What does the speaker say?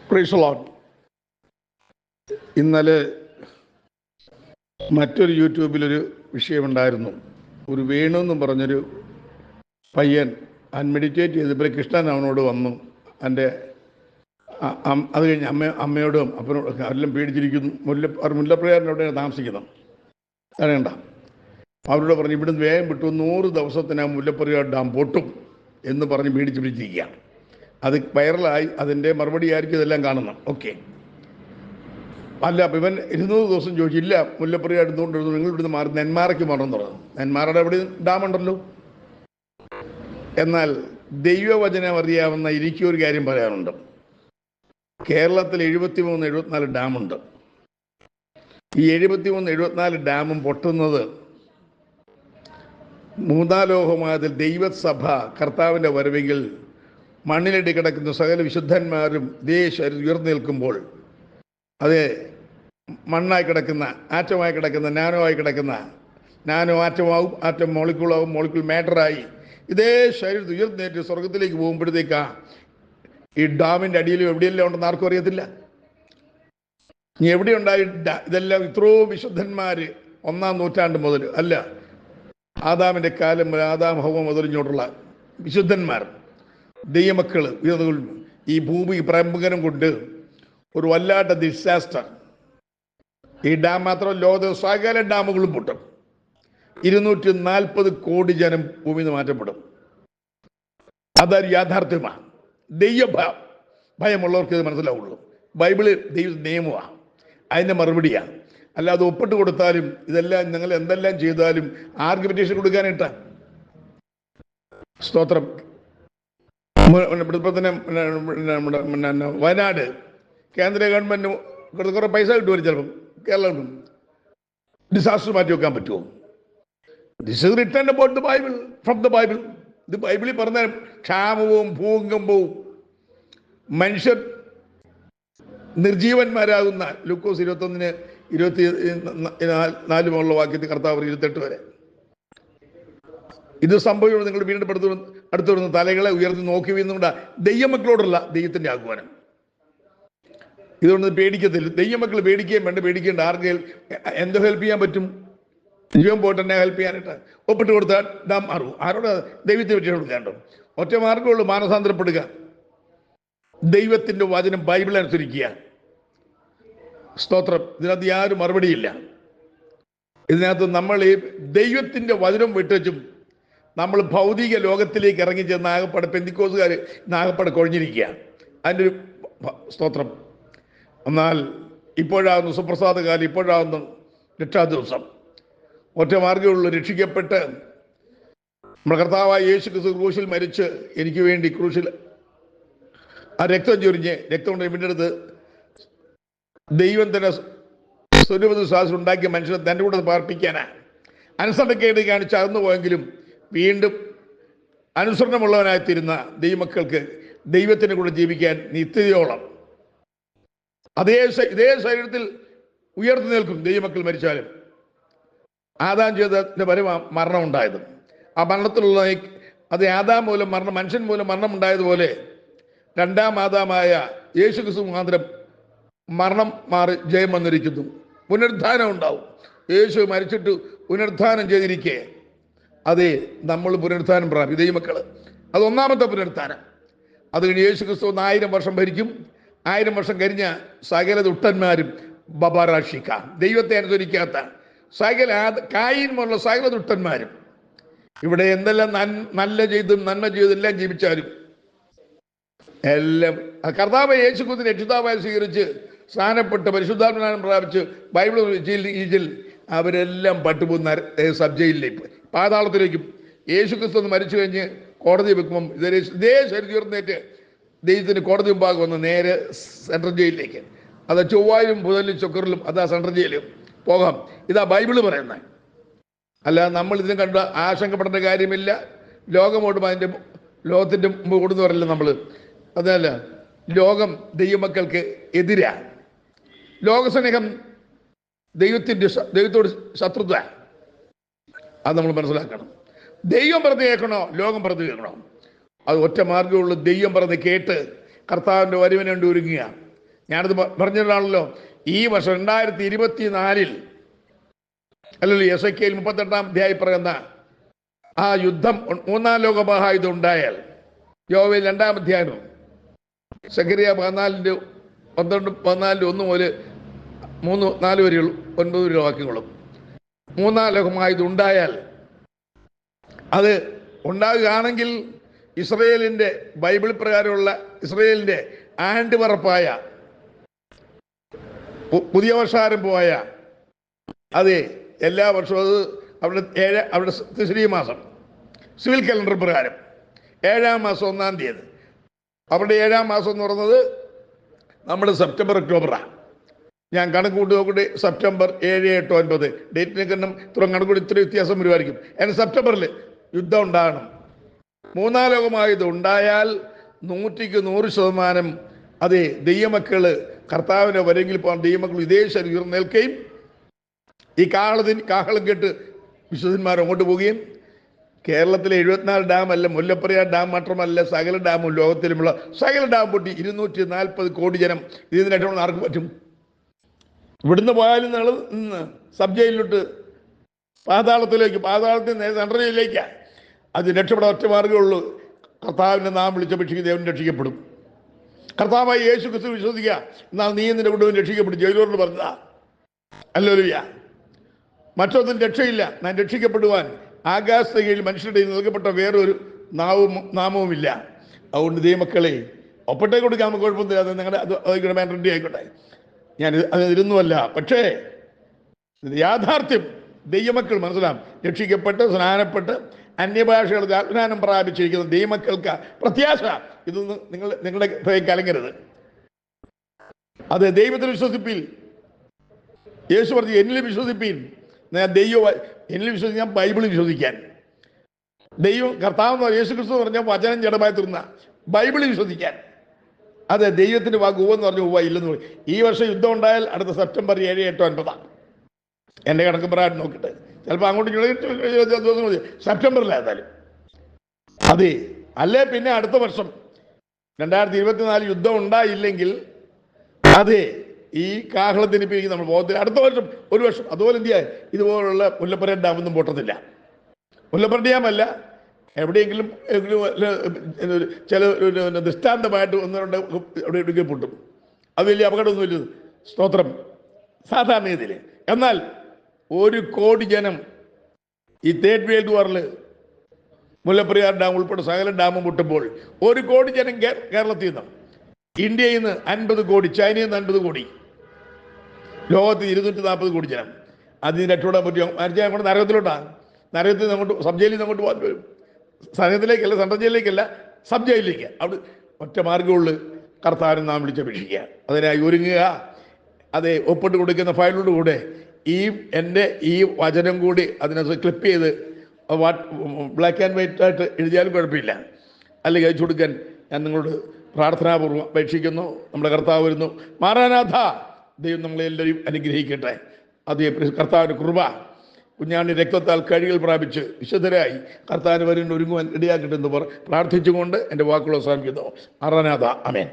Praise the Lord. ഇന്നലെ മറ്റൊരു യൂട്യൂബിലൊരു വിഷയമുണ്ടായിരുന്നു. ഒരു വേണു എന്നും പറഞ്ഞൊരു പയ്യൻ മെഡിറ്റേറ്റ് ചെയ്തപ്പോൾ കൃഷ്ണൻ അവനോട് വന്നു. അത് കഴിഞ്ഞ് അമ്മയോടും അപ്പനോടും എല്ലാം പേടിച്ചിരിക്കുന്നു. മുല്ലപ്രയാറിൻ്റെ അവിടെയാണ് താമസിക്കുന്നത്. അറിയണ്ട, അവരോട് പറഞ്ഞു ഇവിടുന്ന് വേഗം വിട്ടു, 100 ദിവസത്തിന് മുല്ലപ്പെരിയാർ ഡാം പൊട്ടും എന്ന് പറഞ്ഞ് പേടിച്ച് പിടിച്ചിരിക്കുക. അത് വൈറലായി. അതിൻ്റെ മറുപടി ആയിരിക്കും ഇതെല്ലാം കാണുന്നത്. ഓക്കെ, അല്ല അപ്പം ഇവൻ 200 ദിവസം ചോദിച്ചില്ല, മുല്ലപ്പെരിയാർ എടുത്തുകൊണ്ടിരുന്നു, നിങ്ങൾ ഇവിടുന്ന് മാറി നെന്മാറയ്ക്ക് മാറണമെന്ന് പറഞ്ഞു. നെന്മാറയുടെ അവിടെ ഡാമുണ്ടല്ലോ. എന്നാൽ ദൈവവചനം അറിയാവുന്ന എനിക്കൊരു കാര്യം പറയാനുണ്ട്. കേരളത്തിൽ 73-74 ഡാമുണ്ട്. ഈ 73-74 ഡാമും പൊട്ടുന്നത് മൂന്നാം ലോകമായതിൽ ദൈവസഭ കർത്താവിൻ്റെ വരവെങ്കിൽ മണ്ണിലടി കിടക്കുന്ന സകല വിശുദ്ധന്മാരും ഉയർന്നു നിൽക്കുമ്പോൾ അത് മണ്ണായി കിടക്കുന്ന, ആറ്റമായി കിടക്കുന്ന, നാനോയി കിടക്കുന്ന, നാനോ ആറ്റമാവും, ആറ്റം മോളിക്കൂളാവും, മോളിക്കൂൾ മാറ്ററായി ഇതേ ശരീരത്തിൽ ഉയർന്നേറ്റ് സ്വർഗത്തിലേക്ക് പോകുമ്പോഴത്തേക്കാ ഈ ഡാമിൻ്റെ അടിയിലും എവിടെയെല്ലാം ഉണ്ടെന്ന് ആർക്കും അറിയത്തില്ല. ഇനി എവിടെയുണ്ടായി ഇതെല്ലാം? ഇത്രയോ വിശുദ്ധന്മാർ 1-ാം നൂറ്റാണ്ട് മുതൽ, അല്ല ആദാമിൻ്റെ കാലം മുതൽ, ആദാം ഹവ്വ മുതൽ ഇങ്ങോട്ടുള്ള വിശുദ്ധന്മാർ, ദൈവമക്കൾ ഈ ഭൂമി പ്രമുഖനം കൊണ്ട് ഒരു വല്ലാത്ത ഡിസാസ്റ്റർ. ഈ ഡാം മാത്രം ലോക സകല ഡാമുകളും പൊട്ടും. 240 കോടി ജനം ഭൂമിയിൽ നിന്ന് മാറ്റപ്പെടും. അതൊരു യാഥാർത്ഥ്യമാണ്. ഭയമുള്ളവർക്ക് ഇത് മനസ്സിലാവുള്ളൂ. ബൈബിള് ദൈവ നിയമമാണ്, അതിൻ്റെ മറുപടിയാണ്. അല്ലാതെ ഒപ്പിട്ട് കൊടുത്താലും ഇതെല്ലാം നിങ്ങൾ എന്തെല്ലാം ചെയ്താലും ആർഗ്യുമെന്റേഷൻ കൊടുക്കാനിട്ട സ്തോത്രം. ഇപ്പം തന്നെ വയനാട് കേന്ദ്ര ഗവൺമെൻറ് കുറേ പൈസ കിട്ടുമല്ലോ ചിലപ്പം. കേരളം ഡിസാസ്റ്റർ മാറ്റി വെക്കാൻ പറ്റുമോ? This is written about the Bible, from the Bible. ഇത് ബൈബിളിൽ പറഞ്ഞ ക്ഷാമവും ഭൂകമ്പവും മനുഷ്യർ നിർജീവന്മാരാകുന്ന ലൂക്കോസ് 21-24 വാക്യത്തിൽ കർത്താവ് 28 വരെ ഇത് സംഭവിക്കുന്നത്. നിങ്ങൾ വീണ്ടും അടുത്ത് വരുന്ന തലകളെ ഉയർത്തി നോക്കി വീഴുന്നുകൊണ്ട് ദൈവമക്കളോടുള്ള ദൈവത്തിൻ്റെ ആഹ്വാനം. ഇതുകൊണ്ട് പേടിക്കത്തില്ല. ദൈവമക്കൾ പേടിക്കുകയും വേണ്ട, പേടിക്കേണ്ട. ആർക്ക് എന്തോ ഹെൽപ്പ് ചെയ്യാൻ പറ്റും? ജീവൻ പോയിട്ട് എന്നെ ഹെൽപ്പ് ചെയ്യാനായിട്ട് ഒപ്പിട്ട് കൊടുത്താൽ ഡാം മാറും. ആരോട്? ദൈവത്തെ പറ്റി കൊടുക്കാണ്ടോ? ഒറ്റ മാർഗമുള്ളൂ, മാനസാന്തരപ്പെടുക, ദൈവത്തിൻ്റെ വചനം ബൈബിൾ അനുസരിക്കുക. സ്തോത്രം. ഇതിനകത്ത് യാതൊരു മറുപടിയില്ല. ഇതിനകത്ത് നമ്മൾ ഈ ദൈവത്തിൻ്റെ വചനം വിട്ടുവെച്ചും നമ്മൾ ഭൗതിക ലോകത്തിലേക്ക് ഇറങ്ങി ചെന്ന് ആകപ്പാടെ പെന്തിക്കോസുകാർ ആകപ്പാടെ കുഴഞ്ഞിരിക്കുക. അതിൻ്റെ ഒരു സ്തോത്രം. എന്നാൽ ഇപ്പോഴാകുന്നു സുപ്രസാദ കാലം, ഇപ്പോഴാകുന്നു രക്ഷാ ദിവസം. ഒറ്റ മാർഗ്ഗമുള്ളൂ, രക്ഷിക്കപ്പെട്ട് നമ്മുടെ കർത്താവായ യേശു ക്രിസ്തു ക്രൂശിൽ മരിച്ച് എനിക്ക് വേണ്ടി ക്രൂശിൽ ആ രക്തം ചൊരിഞ്ഞ് രക്തം കൊണ്ട് വീണ്ടെടുത്ത് ദൈവം തന്നെ സ്വരൂപത്തിൽ ശ്വാസം ഉണ്ടാക്കിയ മനുഷ്യനെ തൻ്റെ കൂടെ പാർപ്പിക്കാനാണ്. അനുസരണക്കേട് കാണിച്ച് അകന്നു പോയെങ്കിലും വീണ്ടും അനുസരണമുള്ളവനായിത്തീരുന്ന ദൈവമക്കൾക്ക് ദൈവത്തിൻ്റെ കൂടെ ജീവിക്കാൻ നിത്യതയോളം ഇതേ ശരീരത്തിൽ ഉയർന്നു നിൽക്കും. ദൈവമക്കൾ മരിച്ചാലും ആദാം ചെയ്തതിൻ്റെ വരെ മരണം ഉണ്ടായത്. ആ മരണത്തിലുള്ള അത് ആദാം മൂലം മരണം, മനുഷ്യൻ മൂലം മരണം ഉണ്ടായതുപോലെ രണ്ടാം ആദാമായ യേശു ക്രിസ്തു മുഖാന്തരം മരണം മാറി ജയം വന്നിരിക്കുന്നു. പുനരുദ്ധാനം ഉണ്ടാവും. യേശു മരിച്ചിട്ട് പുനരുദ്ധാനം ചെയ്തിരിക്കെ അതെ നമ്മൾ പുനരുദ്ധാനം പ്രാപിക്കും ദൈവമക്കൾ. അത് 1-ാമത്തെ പുനരുദ്ധാനം. അത് കഴിഞ്ഞ് യേശു ക്രിസ്തു 1000 വർഷം ഭരിക്കും. 1000 വർഷം കഴിഞ്ഞ സകല ദുഷ്ടന്മാരും ബബാറാഷിക്ക, ദൈവത്തെ അനുസരിക്കാത്ത സകല കായിന്മുള്ള സകല ദുഷ്ടന്മാരും ഇവിടെ എന്തെല്ലാം നല്ല ചെയ്തും നന്മ ചെയ്തും എല്ലാം ജീവിച്ചാലും എല്ലാം കർത്താവ് യേശു ക്രിസ്തുവിനെ രക്ഷിതാവായി സ്വീകരിച്ച് സ്നാനപ്പെട്ട് പരിശുദ്ധാത്മ പ്രാപിച്ച് ബൈബിൾ ഈജിൽ അവരെല്ലാം പട്ടുപോകുന്ന സബ് ജയിലിലേക്ക് പാതാളത്തിലേക്കും. യേശു ക്രിസ്തു മരിച്ചു കഴിഞ്ഞ് കോടതി വെക്കുമ്പം ഇതേ ശരീരം ഉയർന്നേറ്റ് ദൈവത്തിന് കോടതി മുമ്പാകെ വന്ന് നേരെ സെൻട്രൽ ജയിലിലേക്ക്, അത് ചൊവ്വായിലും ബുധനിലും ചൊക്കറിലും അതാ സെൻട്രൽ ജയിലും പോകാം. ഇതാ ബൈബിള് പറയുന്നത്. അല്ല നമ്മൾ ഇതിനെ കണ്ട് ആശങ്കപ്പെടേണ്ട കാര്യമില്ല. ലോകമോടും അതിൻ്റെ ലോകത്തിൻ്റെ മുമ്പ് ഓടുന്നു പറയില്ല നമ്മൾ. അതല്ല, ലോകം ദൈവമക്കൾക്ക് എതിരാണ്. ലോകസ്നേഹം ദൈവത്തോട് ശത്രുത. അത് നമ്മൾ മനസ്സിലാക്കണം. ദൈവം പറഞ്ഞ് കേൾക്കണോ, ലോകം പറഞ്ഞ് കേൾക്കണോ? അത് ഒറ്റ മാർഗ്ഗമുള്ളൂ. ദൈവം പറഞ്ഞ് കേട്ട് കർത്താവിൻ്റെ വരവിന് വേണ്ടി ഒരുങ്ങുക. ഞാനത് പറഞ്ഞിട്ടാണല്ലോ. ഈ വർഷം 2024 അല്ലല്ലോ എസെക്കിയേൽ 38 അധ്യായം പറയുന്ന ആ യുദ്ധം, 3-ാം ലോക മഹായുദ്ധം ഉണ്ടായാൽ, യോവേൽ 2-ാം അധ്യായം, സെഖരിയ 14-ന്റെ 1 മുതൽ 3-4 വരെയുള്ള 9 വരെ വാക്യങ്ങളും, 3-ാം ലോക മഹായുദ്ധം ഉണ്ടായാൽ, അത് ഉണ്ടാകുകയാണെങ്കിൽ ഇസ്രയേലിൻ്റെ ബൈബിൾ പ്രകാരമുള്ള ഇസ്രയേലിൻ്റെ ആണ്ട് പറപ്പായ പുതിയ വർഷാരംഭമായ അതെ എല്ലാ വർഷവും അത് അവരുടെ തിസരി മാസം സിവിൽ കലണ്ടർ പ്രകാരം 7-ാം മാസം 1-ാം തീയതി. അവരുടെ 7-ാം മാസം എന്ന് പറയുന്നത് നമ്മുടെ സെപ്റ്റംബർ ഒക്ടോബറാണ്. ഞാൻ കണക്ക് കൂട്ടി നോക്കിയിട്ട് സെപ്റ്റംബർ 7, 8, 9 ഡേറ്റിനെ കണ്ടും ഇത്രയും കണക്കൂടി ഇത്ര വ്യത്യാസം വരുമായിരിക്കും. എന്നാൽ സെപ്റ്റംബറിൽ യുദ്ധം ഉണ്ടാകണം. 3-ാം ലോകമായുദ്ധം ഉണ്ടായാൽ 100% അതെ ദൈവമക്കൾ കർത്താവിനെ വരെങ്കിൽ പോകാൻ ദൈവമക്കൾ വിദേശം ഉയർന്നേൽക്കുകയും ഈ കാഹളം കേട്ട് വിശുദ്ധന്മാർ അങ്ങോട്ട് പോവുകയും കേരളത്തിലെ 74 ഡാം അല്ല, മുല്ലപ്പെരിയാർ ഡാം മാത്രമല്ല, സകല ഡാമും ലോകത്തിലുമുള്ള സകല ഡാം പൊട്ടി 240 കോടി ജനം ഇതിന് രക്ഷപ്പെടാൻ ആർക്ക് പറ്റും? ഇവിടുന്ന് പോയാലും നിങ്ങൾ സബ് ജയിലിലോട്ട് പാതാളത്തിൽ സെൻട്രൽ ജയിലിലേക്കാണ്. അത് രക്ഷപ്പെടാൻ ഒറ്റ മാർഗ്ഗമേ ഉള്ളൂ. കർത്താവിൻ്റെ നാം വിളിച്ചപേക്ഷിക്കുക, ദേവൻ രക്ഷിക്കപ്പെടും. കർത്താവായി യേശു ക്രിസ്തു വിശ്വസിക്കുക, എന്നാൽ നീ നിന്റെ കുടുംബം രക്ഷിക്കപ്പെടും. ജയിലോട് പറഞ്ഞതാ. ഹല്ലേലൂയ. മറ്റൊന്നും രക്ഷയില്ല. ഞാൻ രക്ഷിക്കപ്പെടുവാൻ ആകാശത്തെ കീഴിൽ മനുഷ്യരുടെ നൽകപ്പെട്ട വേറൊരു നാമവുമില്ല. അതുകൊണ്ട് ദൈവമക്കളെ ഒപ്പട്ടേ കൊടുക്കാൻ നമുക്ക് കുഴപ്പമൊന്നുമില്ല. അത് നിങ്ങളുടെ അത് റെഡി ആയിക്കോട്ടെ, ഞാൻ അതിരുന്നുമല്ല. പക്ഷേ യാഥാർത്ഥ്യം ദൈവമക്കൾ മനസ്സിലാവും. രക്ഷിക്കപ്പെട്ട് സ്നാനപ്പെട്ട് അന്യഭാഷകളുടെ ആജ്ഞാനം പ്രാപിച്ചിരിക്കുന്ന ദൈവമക്കൾക്ക് പ്രത്യാശ. ഇതൊന്നും നിങ്ങളുടെ കലങ്ങരുത്. അത് ദൈവത്തിൽ വിശ്വസിപ്പീൻ. യേശു പറഞ്ഞു എന്നിൽ വിശ്വസിപ്പീൻ. എന്നിൽ വിശ്വസിക്കാൻ ബൈബിളിൽ വിശ്വസിക്കാൻ. ദൈവം കർത്താവ് യേശു ക്രിസ്തു പറഞ്ഞ വചനം ജഡമായി തീർന്ന ബൈബിളിൽ വിശ്വസിക്കാൻ. അതെ ദൈവത്തിൻ്റെ വാക്ക് ഉവെന്ന് പറഞ്ഞു ഉവ്വ ഇല്ലെന്ന് പറയും. ഈ വർഷം യുദ്ധം ഉണ്ടായാൽ അടുത്ത സെപ്റ്റംബർ 7, 8, 9 എൻ്റെ കണക്ക് പ്രകാരം നോക്കിയിട്ട് ചിലപ്പോൾ അങ്ങോട്ട് സെപ്റ്റംബറിലായിരുന്നാലും അതെ. അല്ലേ പിന്നെ അടുത്ത വർഷം 2024 യുദ്ധം ഉണ്ടായില്ലെങ്കിൽ അതെ ഈ കാഹളത്തിന് പിരിക്കും നമ്മൾ പോകത്തില്ല. അടുത്ത വർഷം ഒരു വർഷം അതുപോലെ എന്ത് ചെയ്യാൻ ഇതുപോലുള്ള മുല്ലപ്പെരിയാർ ഡാമൊന്നും പൊട്ടത്തില്ല. മുല്ലപ്പെരിയാർ ഡാമല്ല, എവിടെയെങ്കിലും ചില ദൃഷ്ടാന്തമായിട്ട് 1-2 അവിടെ ഇടുക്കി പൊട്ടും. അത് വലിയ അപകടമൊന്നുമില്ല. സ്തോത്രം. സാധാരണ രീതിയിൽ. എന്നാൽ 1 കോടി ജനം ഈ തേർഡ് വേൾഡ് വാറിൽ മുല്ലപ്പെരിയാർ ഡാം ഉൾപ്പെടെ സകല ഡാമും പൊട്ടുമ്പോൾ 1 കോടി ജനം കേരളത്തിൽ നിന്ന്, ഇന്ത്യയിൽ നിന്ന് 50 കോടി, ചൈനയിൽ നിന്ന് 50 കോടി, ലോകത്ത് 240 കോടി ജനം. അതിന് രക്ഷപ്പെടാൻ പറ്റുമോ? മരിച്ചാൽ അങ്ങോട്ട് നരകത്തിലോട്ടാണ്. നരകത്തിൽ നിന്ന് അങ്ങോട്ട് സബ് ജയിലിൽ നിന്ന് അങ്ങോട്ട് പോകാൻ വരും. സനത്തിലേക്കല്ല, സെൻട്രൽ ജയിലിലേക്കല്ല, സബ് ജയിലിലേക്ക്. അവിടെ ഒറ്റ മാർഗ്ഗമുള്ളൂ, കർത്താവിനെ നാം വിളിച്ചപേക്ഷിക്കുക. അതിനായി ഒരുങ്ങുക. അതെ ഒപ്പിട്ട് കൊടുക്കുന്ന ഫയലോട് കൂടെ എൻ്റെ ഈ വചനം കൂടി അതിനകത്ത് ക്ലിപ്പ് ചെയ്ത് ബ്ലാക്ക് ആൻഡ് വൈറ്റ് ആയിട്ട് എഴുതിയാലും കുഴപ്പമില്ല. അല്ലെങ്കിൽ അയച്ചു കൊടുക്കാൻ ഞാൻ നിങ്ങളോട് പ്രാർത്ഥനാപൂർവ്വം അപേക്ഷിക്കുന്നു. നമ്മുടെ കർത്താവ് വരുന്നു. മാറാനാഥ. ദൈവം നമ്മളെല്ലാവരും അനുഗ്രഹിക്കട്ടെ. അതേ കർത്താവിൻ്റെ കൃപ കുഞ്ഞാണി രക്തത്താൽ കഴികൾ പ്രാപിച്ച് വിശുദ്ധരായി കർത്താവിന് വരുന്ന ഒരുങ്ങുവാൻ ഇടയാക്കട്ടെ എന്ന് പ്രാർത്ഥിച്ചുകൊണ്ട് എൻ്റെ വാക്കുകൾ അവസാനിക്കുന്നു. മാറാനാഥ. ആമേൻ.